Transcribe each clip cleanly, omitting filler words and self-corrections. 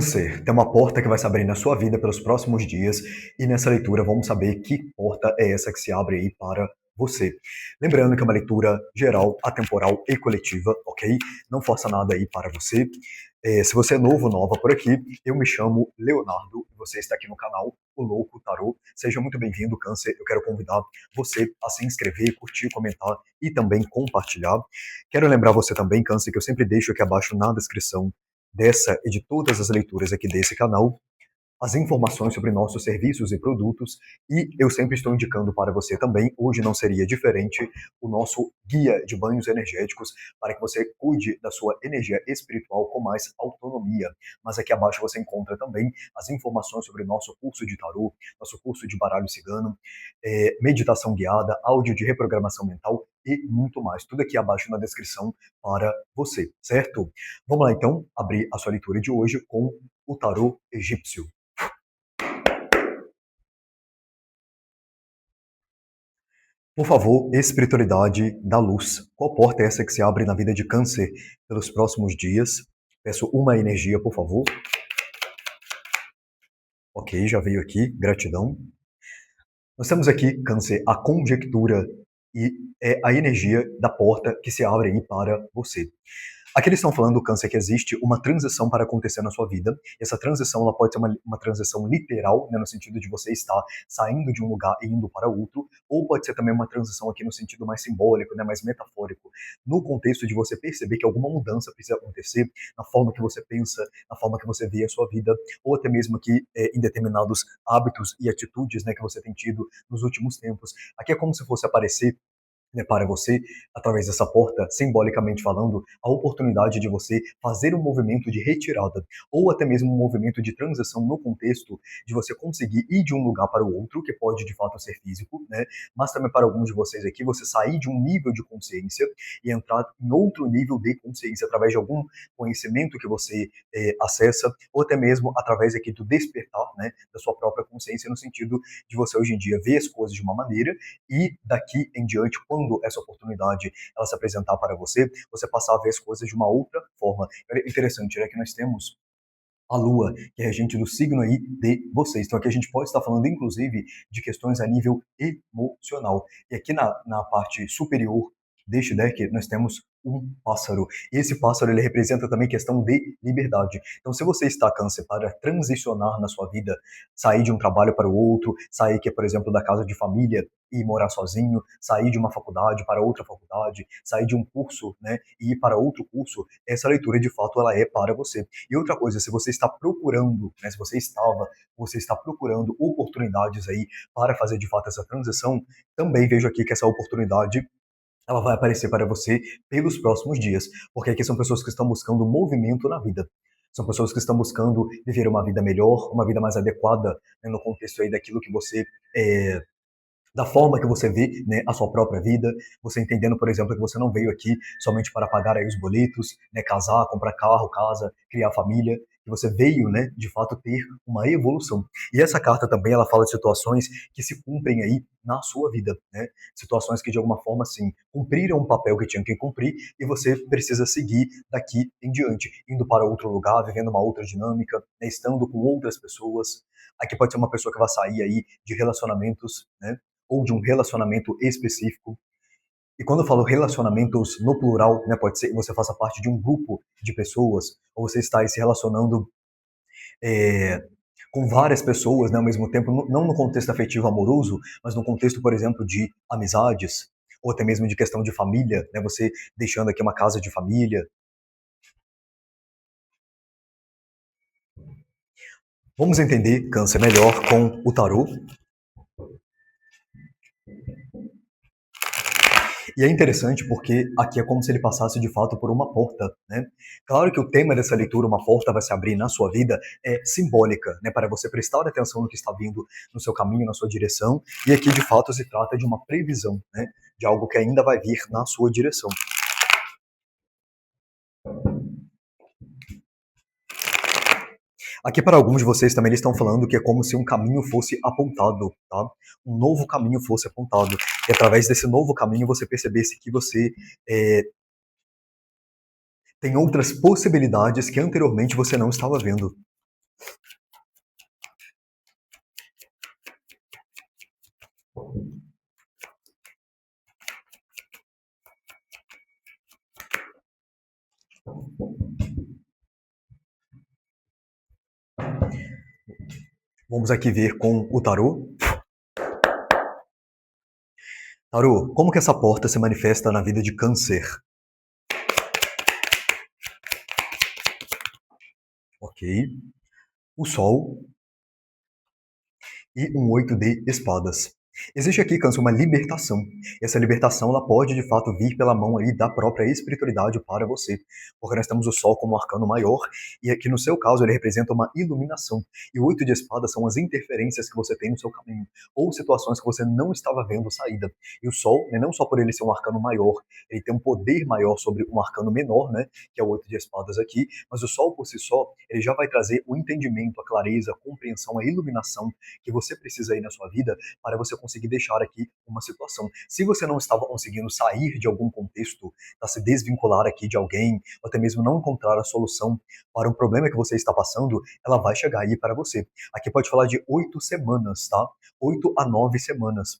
Câncer, tem uma porta que vai se abrir na sua vida pelos próximos dias e nessa leitura vamos saber que porta é essa que se abre aí para você. Lembrando que é uma leitura geral, atemporal e coletiva, ok? Não força nada aí para você. Se você é novo, nova por aqui, eu me chamo Leonardo e você está aqui no canal O Louco Tarô. Seja muito bem-vindo, Câncer. Eu quero convidar você a se inscrever, curtir, comentar e também compartilhar. Quero lembrar você também, Câncer, que eu sempre deixo aqui abaixo na descrição dessa e de todas as leituras aqui desse canal, as informações sobre nossos serviços e produtos, e eu sempre estou indicando para você também, hoje não seria diferente, o nosso guia de banhos energéticos para que você cuide da sua energia espiritual com mais autonomia. Mas aqui abaixo você encontra também as informações sobre o nosso curso de tarô, nosso curso de baralho cigano, meditação guiada, áudio de reprogramação mental e muito mais. Tudo aqui abaixo na descrição para você, certo? Vamos lá então, abrir a sua leitura de hoje com o tarô egípcio. Por favor, espiritualidade da luz. Qual porta é essa que se abre na vida de Câncer pelos próximos dias? Peço uma energia, por favor. Ok, já veio aqui, gratidão. Nós temos aqui, Câncer, a conjectura e é a energia da porta que se abre aí para você. Aqui eles estão falando, Câncer, que existe uma transição para acontecer na sua vida. E essa transição ela pode ser uma transição literal, né, no sentido de você estar saindo de um lugar e indo para outro, ou pode ser também uma transição aqui no sentido mais simbólico, né, mais metafórico, no contexto de você perceber que alguma mudança precisa acontecer na forma que você pensa, na forma que você vê a sua vida, ou até mesmo aqui em determinados hábitos e atitudes, né, que você tem tido nos últimos tempos. Aqui é como se fosse aparecer, né, para você, através dessa porta, simbolicamente falando, a oportunidade de você fazer um movimento de retirada, ou até mesmo um movimento de transição no contexto de você conseguir ir de um lugar para o outro, que pode de fato ser físico, né? Mas também para alguns de vocês aqui, você sair de um nível de consciência e entrar em outro nível de consciência, através de algum conhecimento que você acessa, ou até mesmo através aqui do despertar, né, da sua própria consciência, no sentido de você hoje em dia ver as coisas de uma maneira e daqui em diante, quando essa oportunidade ela se apresentar para você, você passar a ver as coisas de uma outra forma. É interessante, né, que nós temos a Lua, que é regente do signo aí de vocês. Então aqui a gente pode estar falando, inclusive, de questões a nível emocional. E aqui na parte superior deste deck, nós temos um pássaro. E esse pássaro, ele representa também questão de liberdade. Então, se você está, Câncer, para transicionar na sua vida, sair de um trabalho para o outro, sair aqui, por exemplo, da casa de família e morar sozinho, sair de uma faculdade para outra faculdade, sair de um curso, né, e ir para outro curso, essa leitura, de fato, ela é para você. E outra coisa, se você está procurando, né, se você está procurando oportunidades aí para fazer de fato essa transição, também vejo aqui que essa oportunidade ela vai aparecer para você pelos próximos dias, porque aqui são pessoas que estão buscando movimento na vida. São pessoas que estão buscando viver uma vida melhor, uma vida mais adequada, né, no contexto aí daquilo que você da forma que você vê, né, a sua própria vida, você entendendo, por exemplo, que você não veio aqui somente para pagar aí os boletos, né, casar, comprar carro, casa, criar família, que você veio, né, de fato ter uma evolução. E essa carta também ela fala de situações que se cumprem aí na sua vida, né? Situações que de alguma forma assim cumpriram um papel que tinham que cumprir e você precisa seguir daqui em diante, indo para outro lugar, vivendo uma outra dinâmica, né, estando com outras pessoas. Aqui pode ser uma pessoa que vai sair aí de relacionamentos, né? Ou de um relacionamento específico. E quando eu falo relacionamentos no plural, né, pode ser que você faça parte de um grupo de pessoas, ou você está aí se relacionando é, com várias pessoas, né, ao mesmo tempo, não no contexto afetivo amoroso, mas no contexto, por exemplo, de amizades, ou até mesmo de questão de família, né, você deixando aqui uma casa de família. Vamos entender Câncer melhor com o tarô. E é interessante porque aqui é como se ele passasse de fato por uma porta, né? Claro que o tema dessa leitura, uma porta vai se abrir na sua vida, é simbólica, né? Para você prestar atenção no que está vindo no seu caminho, na sua direção. E aqui de fato se trata de uma previsão, né? De algo que ainda vai vir na sua direção. Aqui para alguns de vocês também eles estão falando que é como se um caminho fosse apontado, tá? Um novo caminho fosse apontado. E através desse novo caminho você percebesse que você tem outras possibilidades que anteriormente você não estava vendo. Vamos aqui ver com o tarô. Tarô, como que essa porta se manifesta na vida de Câncer? Ok. O Sol e um 8 de espadas. Existe aqui, Câncer, uma libertação. Essa libertação ela pode, de fato, vir pela mão aí da própria espiritualidade para você. Porque nós temos o Sol como arcano maior, e aqui no seu caso ele representa uma iluminação. E o 8 de espadas são as interferências que você tem no seu caminho, ou situações que você não estava vendo saída. E o Sol, né, não só por ele ser um arcano maior, ele tem um poder maior sobre um arcano menor, né, que é o 8 de espadas aqui, mas o Sol por si só, ele já vai trazer o entendimento, a clareza, a compreensão, a iluminação que você precisa aí na sua vida para você conseguir deixar aqui uma situação. Se você não estava conseguindo sair de algum contexto, tá, se desvincular aqui de alguém, ou até mesmo não encontrar a solução para um problema que você está passando, ela vai chegar aí para você. Aqui pode falar de 8 semanas, tá? 8 a 9 semanas.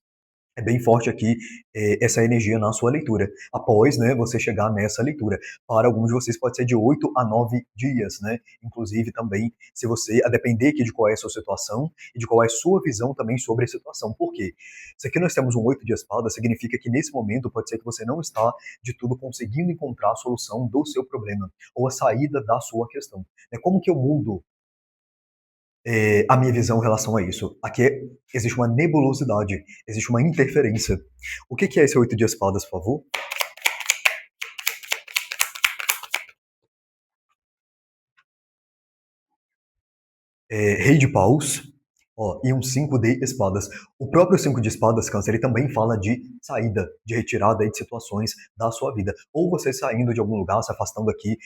É bem forte aqui essa energia na sua leitura. Após, né, você chegar nessa leitura. Para alguns de vocês pode ser de 8 a 9 dias, né? Inclusive também, se você, a depender aqui de qual é a sua situação e de qual é a sua visão também sobre a situação. Por quê? Se aqui nós temos um 8 de espadas, significa que nesse momento pode ser que você não está de tudo conseguindo encontrar a solução do seu problema ou a saída da sua questão. É como que eu mudo a minha visão em relação a isso. Aqui existe uma nebulosidade, existe uma interferência. O que é esse 8 de espadas, por favor? Rei de paus, ó, e um 5 de espadas. O próprio 5 de espadas, Câncer, ele também fala de saída, de retirada aí de situações da sua vida. Ou você saindo de algum lugar, se afastando aqui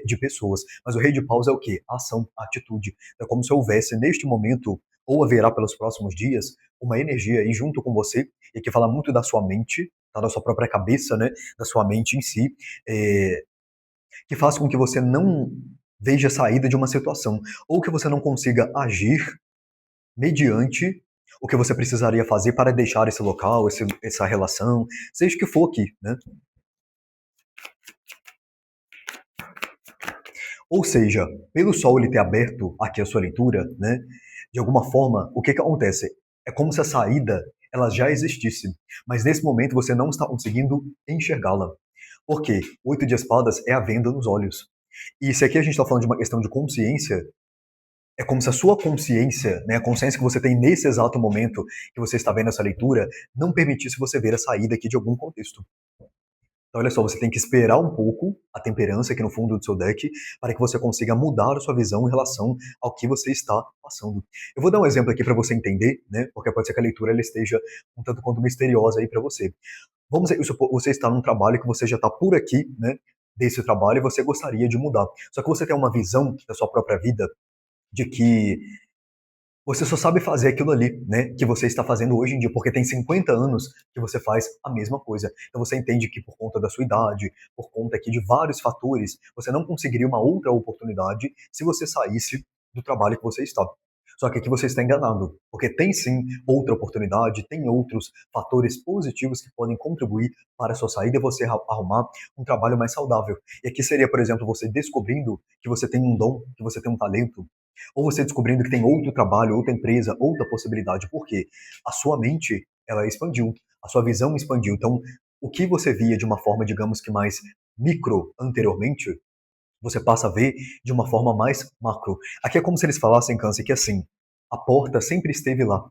de pessoas. Mas o rei de paus é o quê? Ação, atitude. É como se houvesse neste momento, ou haverá pelos próximos dias, uma energia aí junto com você, e que fala muito da sua mente, tá? Da sua própria cabeça, né? Da sua mente em si, é, que faz com que você não veja a saída de uma situação, ou que você não consiga agir mediante o que você precisaria fazer para deixar esse local, essa relação, seja o que for aqui, né? Ou seja, pelo Sol ele ter aberto aqui a sua leitura, né? De alguma forma, o que que acontece? É como se a saída ela já existisse, mas nesse momento você não está conseguindo enxergá-la. Por quê? O 8 de espadas é a venda nos olhos. E se aqui a gente está falando de uma questão de consciência, é como se a sua consciência, né, a consciência que você tem nesse exato momento que você está vendo essa leitura, não permitisse você ver a saída aqui de algum contexto. Então, olha só, você tem que esperar um pouco a temperança aqui no fundo do seu deck para que você consiga mudar a sua visão em relação ao que você está passando. Eu vou dar um exemplo aqui para você entender, né? Porque pode ser que a leitura ela esteja um tanto quanto misteriosa aí para você. Vamos supor, você está num trabalho que você já está por aqui, né? Desse trabalho e você gostaria de mudar. Só que você tem uma visão da sua própria vida de que você só sabe fazer aquilo ali, né, que você está fazendo hoje em dia, porque tem 50 anos que você faz a mesma coisa. Então você entende que por conta da sua idade, por conta aqui de vários fatores, você não conseguiria uma outra oportunidade se você saísse do trabalho que você está. Só que aqui você está enganado, porque tem sim outra oportunidade, tem outros fatores positivos que podem contribuir para a sua saída e você arrumar um trabalho mais saudável. E aqui seria, por exemplo, você descobrindo que você tem um dom, que você tem um talento, ou você descobrindo que tem outro trabalho, outra empresa, outra possibilidade. Por quê? A sua mente, ela expandiu, a sua visão expandiu. Então, o que você via de uma forma, digamos que mais micro anteriormente, você passa a ver de uma forma mais macro. Aqui é como se eles falassem, Câncer, que assim, a porta sempre esteve lá.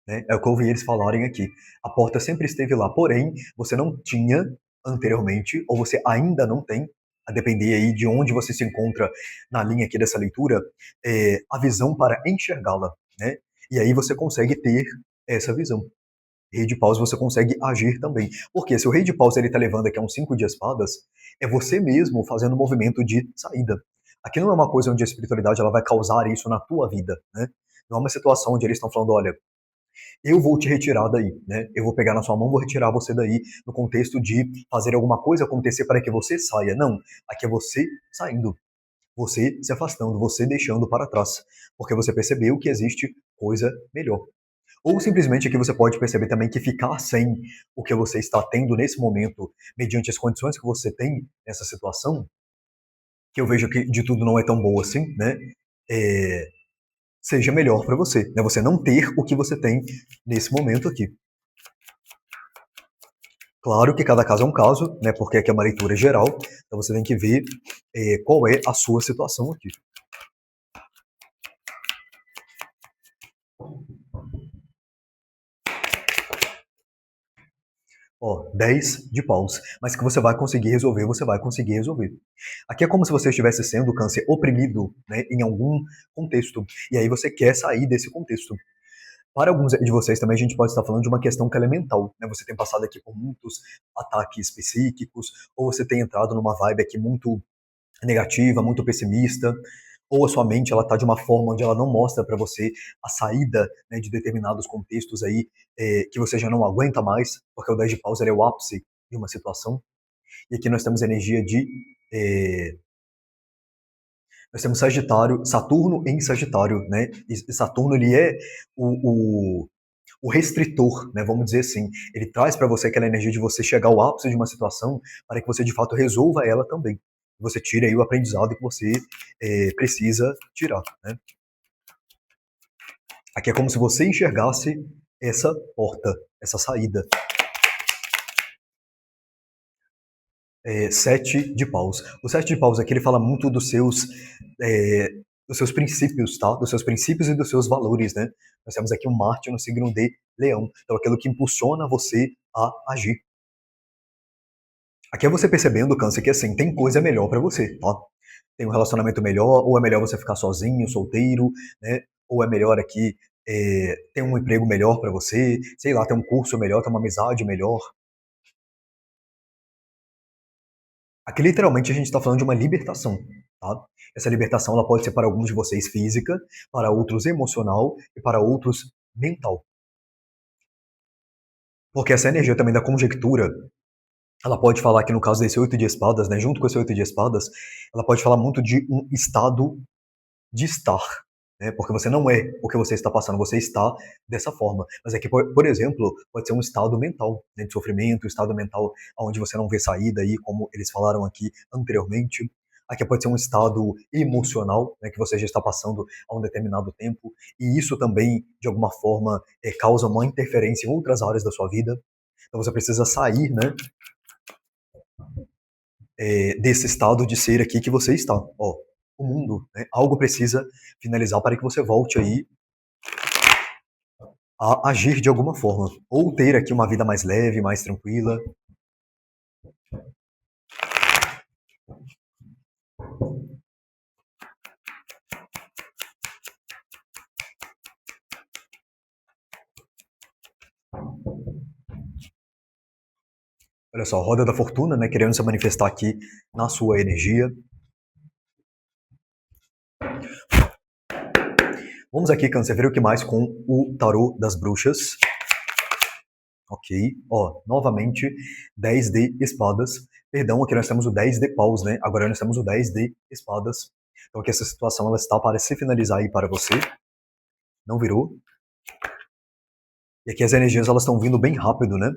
Né? É o que eu ouvi eles falarem aqui. A porta sempre esteve lá, porém, você não tinha anteriormente, ou você ainda não tem, a depender aí de onde você se encontra na linha aqui dessa leitura, a visão para enxergá-la, né? E aí você consegue ter essa visão. Rei de paus você consegue agir também. Porque se o rei de paus ele está levando aqui a uns 5 de espadas, é você mesmo fazendo um movimento de saída. Aqui não é uma coisa onde a espiritualidade ela vai causar isso na tua vida, né? Não é uma situação onde eles estão falando, olha, eu vou te retirar daí, né? Eu vou pegar na sua mão, vou retirar você daí, no contexto de fazer alguma coisa acontecer para que você saia. Não, aqui é você saindo, você se afastando, você deixando para trás, porque você percebeu que existe coisa melhor. Ou simplesmente aqui você pode perceber também que ficar sem o que você está tendo nesse momento, mediante as condições que você tem nessa situação, que eu vejo que de tudo não é tão boa assim, né? É, seja melhor para você, né? Você não ter o que você tem nesse momento aqui. Claro que cada caso é um caso, né? Porque aqui é uma leitura geral, então você tem que ver qual é a sua situação aqui. Ó, 10 de paus. Mas que você vai conseguir resolver, você vai conseguir resolver. Aqui é como se você estivesse sendo, Câncer, oprimido, né, em algum contexto. E aí você quer sair desse contexto. Para alguns de vocês também a gente pode estar falando de uma questão que ela é mental, né? Você tem passado aqui por muitos ataques psíquicos, ou você tem entrado numa vibe aqui muito negativa, muito pessimista, ou a sua mente ela está de uma forma onde ela não mostra para você a saída, né, de determinados contextos aí que você já não aguenta mais, porque o 10 de paus ele é o ápice de uma situação. E aqui nós temos energia de nós temos Sagitário, Saturno em Sagitário, né? E Saturno ele é o restritor, né? Vamos dizer assim. Ele traz para você aquela energia de você chegar ao ápice de uma situação para que você de fato resolva ela também. Você tire aí o aprendizado que você precisa tirar, né? Aqui é como se você enxergasse essa porta, essa saída. 7 de paus. O 7 de paus aqui ele fala muito é, dos seus princípios, tá? Dos seus princípios e dos seus valores, né? Nós temos aqui um Marte no signo de Leão. Então, aquilo que impulsiona você a agir. Aqui é você percebendo, Câncer, que assim, tem coisa melhor para você, tá? Tem um relacionamento melhor, ou é melhor você ficar sozinho, solteiro, né? Ou é melhor aqui ter um emprego melhor para você, sei lá, ter um curso melhor, ter uma amizade melhor. Aqui literalmente a gente está falando de uma libertação, tá? Essa libertação ela pode ser para alguns de vocês física, para outros emocional e para outros mental. Porque essa energia também da conjectura, ela pode falar que no caso desse 8 de espadas, né, junto com esse 8 de espadas, ela pode falar muito de um estado de estar, né? Porque você não é o que você está passando, você está dessa forma. Mas aqui, por exemplo, pode ser um estado mental, né, de sofrimento, um estado mental onde você não vê saída aí, como eles falaram aqui anteriormente. Aqui pode ser um estado emocional, né, que você já está passando há um determinado tempo, e isso também, de alguma forma, causa uma interferência em outras áreas da sua vida. Então você precisa sair, né, desse estado de ser aqui que você está. Ó, o mundo, né, algo precisa finalizar para que você volte aí a agir de alguma forma, ou ter aqui uma vida mais leve, mais tranquila. Olha só, roda da fortuna, né, querendo se manifestar aqui na sua energia. Vamos aqui, Câncer, ver o que mais com o tarô das bruxas. Ok, ó, novamente, 10 de espadas. Perdão, aqui nós temos o 10 de paus, né? Agora nós temos o 10 de espadas. Então aqui essa situação ela está para se finalizar aí para você. Não virou. E aqui as energias elas estão vindo bem rápido, né?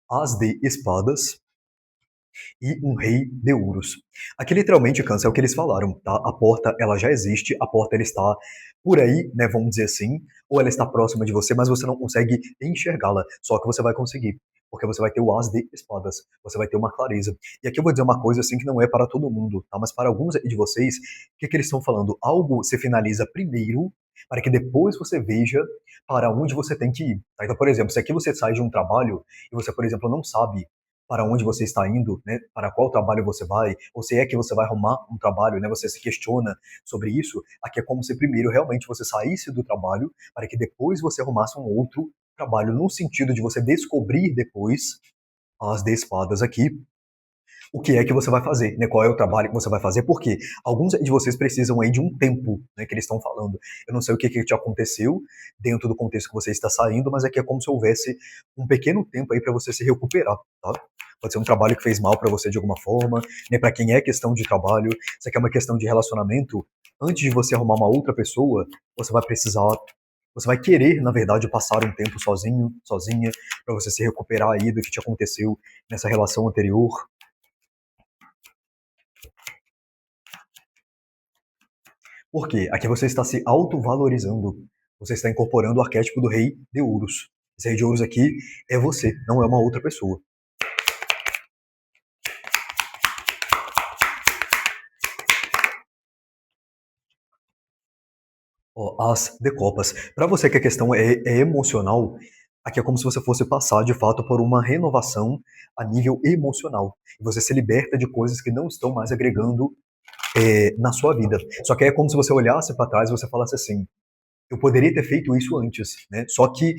As de espadas e um rei de ouros. Aqui literalmente, Câncer, é o que eles falaram, tá? A porta, ela já existe, a porta ela está por aí, né, vamos dizer assim, ou ela está próxima de você, mas você não consegue enxergá-la, só que você vai conseguir, porque você vai ter o as de espadas, você vai ter uma clareza. E aqui eu vou dizer uma coisa assim que não é para todo mundo, tá? Mas para alguns de vocês, o que que eles estão falando? Algo se finaliza primeiro, para que depois você veja para onde você tem que ir. Tá? Então, por exemplo, se aqui você sai de um trabalho e você, por exemplo, não sabe para onde você está indo, né? Para qual trabalho você vai, ou se é que você vai arrumar um trabalho, né? Você se questiona sobre isso. Aqui é como se primeiro realmente você saísse do trabalho para que depois você arrumasse um outro trabalho, no sentido de você descobrir depois as de espadas aqui o que é que você vai fazer, né? Qual é o trabalho que você vai fazer, porque alguns de vocês precisam aí de um tempo, né, que eles estão falando. Eu não sei o que que te aconteceu dentro do contexto que você está saindo, mas aqui é como se houvesse um pequeno tempo aí para você se recuperar, tá? Pode ser um trabalho que fez mal para você de alguma forma, né? Para quem é questão de trabalho, se aqui é uma questão de relacionamento, antes de você arrumar uma outra pessoa, você vai precisar você vai querer, na verdade, passar um tempo sozinho, sozinha, para você se recuperar aí do que te aconteceu nessa relação anterior. Por quê? Aqui você está se autovalorizando. Você está incorporando o arquétipo do rei de ouros. Esse rei de ouros aqui é você, não é uma outra pessoa. Ó, as de copas. Para você que a questão é emocional, aqui é como se você fosse passar de fato por uma renovação a nível emocional. E você se liberta de coisas que não estão mais agregando na sua vida. Só que é como se você olhasse para trás e você falasse assim: eu poderia ter feito isso antes, né? Só que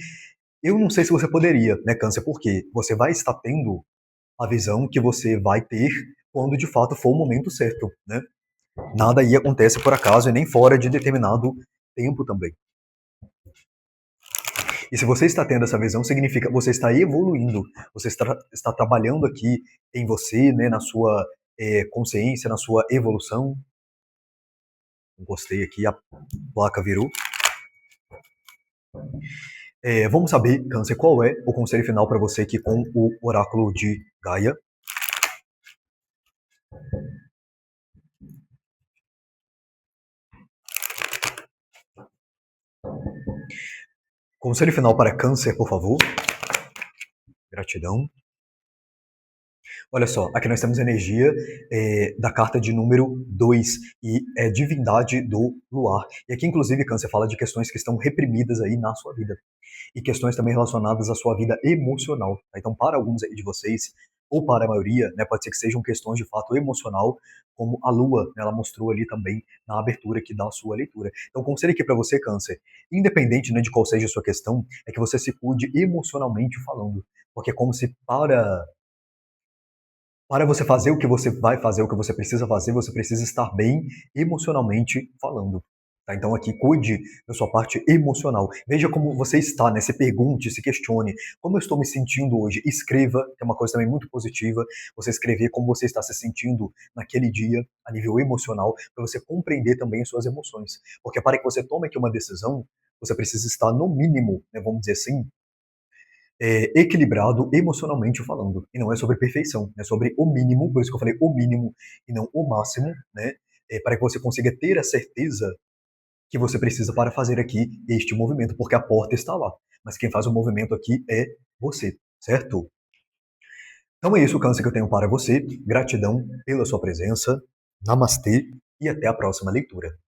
eu não sei se você poderia, né, Câncer? Porque você vai estar tendo a visão que você vai ter quando de fato for o momento certo, né? Nada aí acontece por acaso e nem fora de determinado tempo também. E se você está tendo essa visão, significa que você está evoluindo, você está trabalhando aqui em você, né, na sua consciência, na sua evolução. Gostei aqui, a placa virou. Vamos saber, Câncer, qual é o conselho final para você aqui com o oráculo de Gaia. Conselho final para Câncer, por favor. Gratidão. Olha só, aqui nós temos a energia da carta de número 2 e é divindade do luar. E aqui, inclusive, Câncer fala de questões que estão reprimidas aí na sua vida. E questões também relacionadas à sua vida emocional. Tá? Então, para alguns aí de vocês, ou para a maioria, né, pode ser que sejam questões de fato emocional, como a Lua, né, ela mostrou ali também na abertura aqui da sua leitura. Então, o conselho aqui para você, Câncer, independente, né, de qual seja a sua questão, é que você se cuide emocionalmente falando. Porque é como se para você fazer o que você vai fazer, o que você precisa estar bem emocionalmente falando. Tá? Então aqui, cuide da sua parte emocional. Veja como você está, né? Se pergunte, se questione. Como eu estou me sentindo hoje? Escreva, que é uma coisa também muito positiva. Você escrever como você está se sentindo naquele dia, a nível emocional, para você compreender também as suas emoções. Porque para que você tome aqui uma decisão, você precisa estar, no mínimo, né, vamos dizer assim, equilibrado emocionalmente falando. E não é sobre perfeição, é sobre o mínimo, por isso que eu falei o mínimo e não o máximo, né? Para que você consiga ter a certeza que você precisa para fazer aqui este movimento, porque a porta está lá. Mas quem faz o movimento aqui é você, certo? Então é isso, Câncer, que eu tenho para você. Gratidão pela sua presença. Namastê e até a próxima leitura.